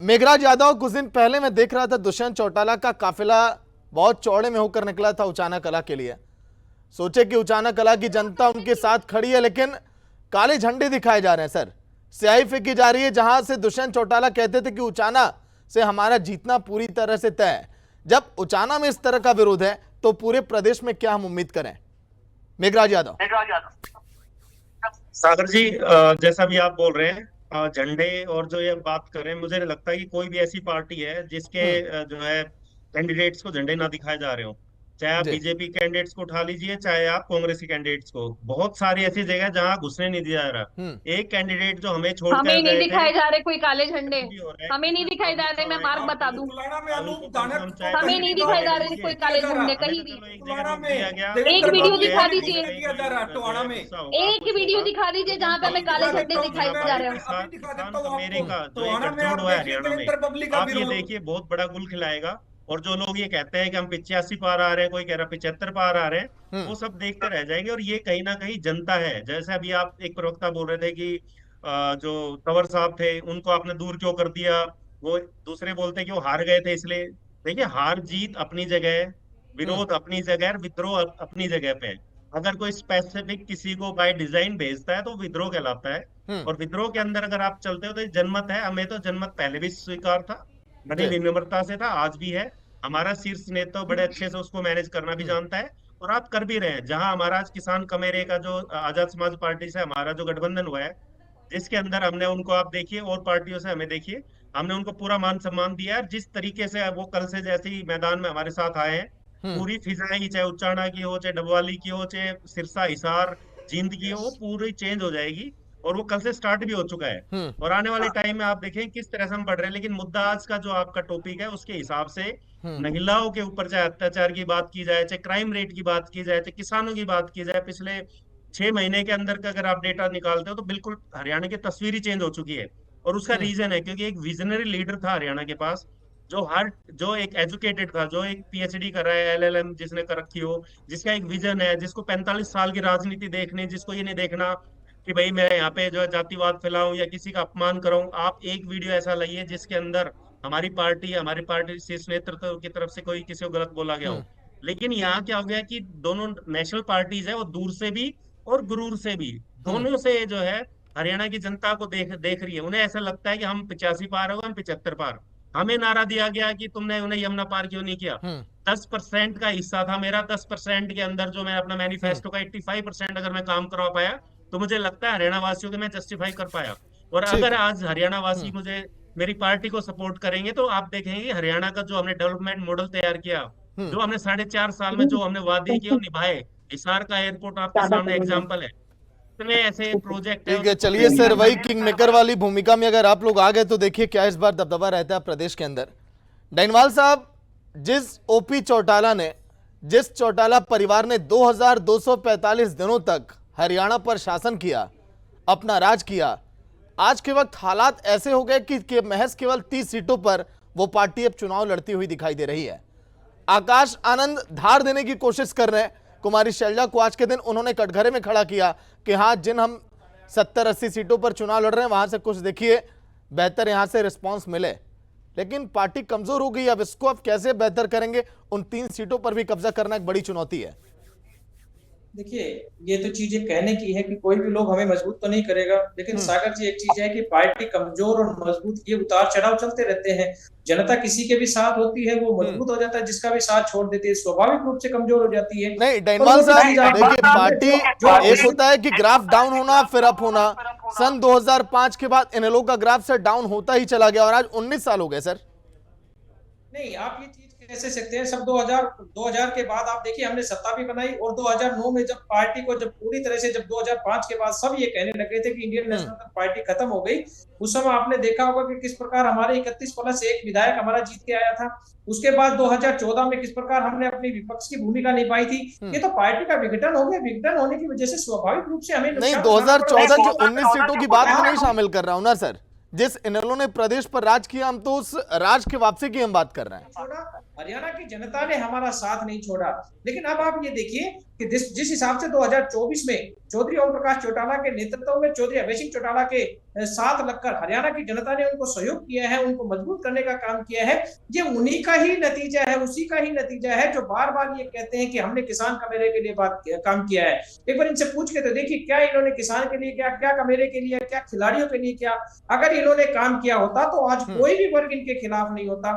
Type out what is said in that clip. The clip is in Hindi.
मेघराज यादव, कुछ दिन पहले मैं देख रहा था दुष्यंत चौटाला का काफिला बहुत चौड़े में होकर निकला था उचाना कला के लिए। सोचे कि उचाना कला की जनता उनके साथ खड़ी है, लेकिन काले झंडे दिखाए जा रहे हैं सर। स्याही फेंकी जा रही है, जहां से दुष्यंत चौटाला कहते थे कि उचाना से हमारा जीतना पूरी तरह से तय है। जब उचाना में इस तरह का विरोध है तो पूरे प्रदेश में क्या हम उम्मीद करें? मेघराज यादव। सागर जी, जैसा भी आप बोल रहे हैं, झंडे और जो ये बात कर रहे हैं, मुझे नहीं लगता कि कोई भी ऐसी पार्टी है जिसके हम्म। जो है कैंडिडेट्स को झंडे ना दिखाए जा रहे हो। चाहे आप जी। बीजेपी कैंडिडेट्स को उठा लीजिए, चाहे आप कांग्रेस के कैंडिडेट्स को। बहुत सारी ऐसी जगह है जहां घुसने नहीं दिया जा रहा। हम्म। एक कैंडिडेट जो हमें हमें छोड़कर नहीं गए थे, दिखाए जा रहे कोई काले झंडे। भी हो रहा है हमें कि नहीं कुछ दिखाई जा पब्लिक का रहे, मैं मार्ग होएगा बता दूं। कुलाड़ा में उनको अनूप कम से दानव कम को चाहे हमें कहीं नहीं भी दिखाई जा नहीं रहे कोई किया काले जा रहा। झंडे हमें कहीं तो भी। चलो एक जगह कुलाड़ा रोक में दिया गया। एक देवेंद्र वीडियो पब्लिक दिखा में दीजिए। नहीं किया जा रहा जो टोहाना है में। गुस्सा होगा, एक कुछ वीडियो होगा, दिखा दीजिए तो जहां पे जनता हमें उसको काले दिखा झंडे देता समझेगी। हूँ दिखाई यहाँ जा पर रहे मैं, हो। अभी किसान दिखा किसान देता हूँ का मेरे आपको। का जो एक टोहाना में गठजोड़ आप हुआ है देखिए हरियाणा में, देवेंद्र पब्लिक का आप ये विरोध। देखिए बहुत बड़ा गुल खिलाएगा। और जो लोग ये कहते हैं कि हम 85 पार आ रहे हैं, कोई कह रहा 75 पार आ रहे हैं, हम्म। वो सब देखते रह जाएंगे। और ये कहीं ना कहीं जनता है। जैसे अभी आप एक प्रवक्ता बोल रहे थे कि जो तंवर साहब थे उनको आपने दूर क्यों कर दिया, वो दूसरे बोलते हैं कि वो हार गए थे इसलिए। देखिए, हार जीत अपनी जगह है, हम्म। विरोध अपनी जगह है, विद्रोह अपनी जगह पे है। अगर कोई स्पेसिफिक किसी को बाय डिजाइन भेजता है तो विद्रोह कहलाता है। हम्म। और विद्रोह के अंदर अगर आप चलते हो तो ये जनमत है। हमें तो जनमत पहले भी स्वीकार था, बड़ी जी। विनम्रता से था, आज भी है। हमारा शीर्ष नेता बड़े अच्छे से उसको मैनेज करना भी हम्म। जानता है। और आप कर भी रहे हैं। जहां हमारा आज किसान कमेरे का जो आजाद समाज पार्टी से हमारा जो गठबंधन हुआ है, जिसके अंदर हमने उनको, आप देखिए, और पार्टियों से हमें देखिए, हमने उनको पूरा मान सम्मान दिया है। जिस तरीके से वो कल से जैसे ही मैदान में हमारे साथ आए हैं, हम्म। पूरी फिजाएं, चाहे उच्चाणा की हो, चाहे डबवाली की हो, चाहे सिरसा, हिसार, जींद की हो, वो पूरी चेंज हो जाएगी। और वो कल से स्टार्ट भी हो चुका है। हम्म। और आने वाले टाइम में आप देखें किस तरह से हम बढ़ रहे हैं। लेकिन मुद्दा आज का जो आपका टॉपिक है, उसके हिसाब से हम्म। महिलाओं के ऊपर चाहे अत्याचार की बात की जाए, चाहे क्राइम रेट की बात की जाए, चाहे किसानों की बात की जाए, पिछले 6 महीने के अंदर का अगर आप डेटा निकालते हो तो बिल्कुल हरियाणा की तस्वीर ही चेंज हो चुकी है। और उसका हम्म। रीजन है क्योंकि एक विजनरी लीडर था हरियाणा के पास, जो एक एजुकेटेड था, जो एक पीएचडी कर रहा है, एलएलएम जिसने कर रखी हो, जिसका एक विजन है, जिसको 45 साल की राजनीति देखनी, जिसको ये नहीं देखना कि भाई मैं यहाँ पे जो है जातिवाद फैलाऊं या किसी का अपमान कराऊं। आप एक वीडियो ऐसा लाइए जिसके अंदर हमारी पार्टी शीर्ष नेतृत्व की तरफ से कोई किसी को गलत बोला गया हम्म। हो। लेकिन यहाँ क्या हो गया कि दोनों नेशनल पार्टीज है, वो दूर से भी और गुरूर से भी, हम्म। दोनों से जो है हरियाणा की जनता को देख देख रही है। उन्हें ऐसा लगता है कि हम 85 पार हो गए, हम 75 पार। हमें नारा दिया गया कि तुमने उन्हें यमुना पार क्यों नहीं किया। हम्म। 10% का हिस्सा था मेरा। 10% के अंदर जो मैं अपना हम्म। मैनिफेस्टो का 85% अगर मैं काम करवा पाया, तो मुझे लगता है हरियाणा वासियों को मैं जस्टिफाई कर पाया। और ठीक अगर है। आज हरियाणा वासी हम्म। मुझे, मेरी पार्टी को सपोर्ट करेंगे, तो आप देखेंगे हरियाणा का जो हमने डेवलपमेंट मॉडल तैयार किया, हम्म। जो हमने 4.5 साल में जो हमने वादे किए वो निभाए। हिसार का एयरपोर्ट आपके सामने एग्जाम्पल है। इतने ऐसे प्रोजेक्ट है ठीक है, उन्हें कुछ चलिए नहीं सर, करना वही है। किंग मेकर वाली भूमिका में अगर आप लोग आ गए तो देखिए क्या इस बार दबदबा रहता है प्रदेश के अंदर। डाइनवाल साहब, जिस ओपी चौटाला ने, जिस चौटाला परिवार ने 2245 दिनों तक हरियाणा पर शासन किया, अपना राज किया, आज के वक्त हालात ऐसे हो गए कि महज केवल 30 सीटों पर वो पार्टी अब चुनाव लड़ती हुई दिखाई दे रही है। आकाश आनंद धार देने की कोशिश कर रहे हैं। कुमारी शैलजा को आज के दिन उन्होंने कटघरे में खड़ा किया कि हाँ, जिन हम 70-80 सीटों पर चुनाव लड़ रहे हैं वहां से कुछ देखिए बेहतर यहां से रिस्पांस मिले। लेकिन पार्टी कमजोर हो गई, अब इसको अब कैसे बेहतर करेंगे? उन 3 सीटों पर भी कब्जा करना एक बड़ी चुनौती है। देखिए, ये तो चीजें कहने की है कि कोई भी लोग हमें मजबूत तो नहीं करेगा, लेकिन हम्म। सागर जी, एक चीज है कि पार्टी कमजोर और मजबूत, ये उतार चढ़ाव चलते रहते हैं। जनता किसी के भी साथ होती है, वो हम्म। मजबूत हो जाता है, जिसका भी साथ छोड़ देती है स्वाभाविक रूप से कमजोर हो जाती है। नहीं और डाइनवाल वो भी साहब, चीज आप देखिए, पार्टी एक जो होता है कि ग्राफ डाउन होना फिर अप होना। सन 2005 के बाद इनेलो का ग्राफ सर डाउन होता ही चला गया और आज 19 साल हो गए सर। नहीं, आप ये चीज कैसे सकते हैं? सब 2000 के बाद आप देखिए, हमने सत्ता भी बनाई, और 2009 में जब पार्टी को, जब पूरी तरह से, जब 2005 के बाद सब ये कहने लगे थे कि इंडियन नेशनल पार्टी खत्म हो गई, उस समय आपने देखा होगा कि किस प्रकार हमारे 31+1 विधायक हमारा जीत के आया था। उसके बाद 2014 में किस प्रकार हमने अपनी विपक्ष की भूमिका निभाई थी। ये तो पार्टी का विघटन हो गया। विघटन होने की वजह से स्वाभाविक रूप से हमें नहीं, नुकसान उठाना पड़ रहा 2014 है। की 19 सीटों की बात मैं नहीं शामिल कर रहा हूं ना सर। जिस इनेलो ने प्रदेश पर राज किया, हम तो उस राज की वापसी की हम बात कर रहे हैं। हरियाणा की जनता ने हमारा साथ नहीं छोड़ा। लेकिन अब आप ये देखिए कि जिस हिसाब से 2024 में चौधरी ओम प्रकाश चौटाला के नेतृत्व में चौधरी अभय सिंह चौटाला के साथ लगकर हरियाणा की जनता ने उनको सहयोग किया है, उनको मजबूत करने का काम किया है, ये उन्हीं का ही नतीजा है, उसी का ही नतीजा है जो बार बार ये कहते हैं कि हमने किसान कमेरे के लिए काम किया है। एक बार इनसे पूछ के तो देखिए, क्या इन्होंने किसान के लिए क्या, क्या कमेरे के लिए, क्या खिलाड़ियों के लिए क्या? अगर इन्होंने काम किया होता तो आज कोई भी वर्ग इनके खिलाफ नहीं होता।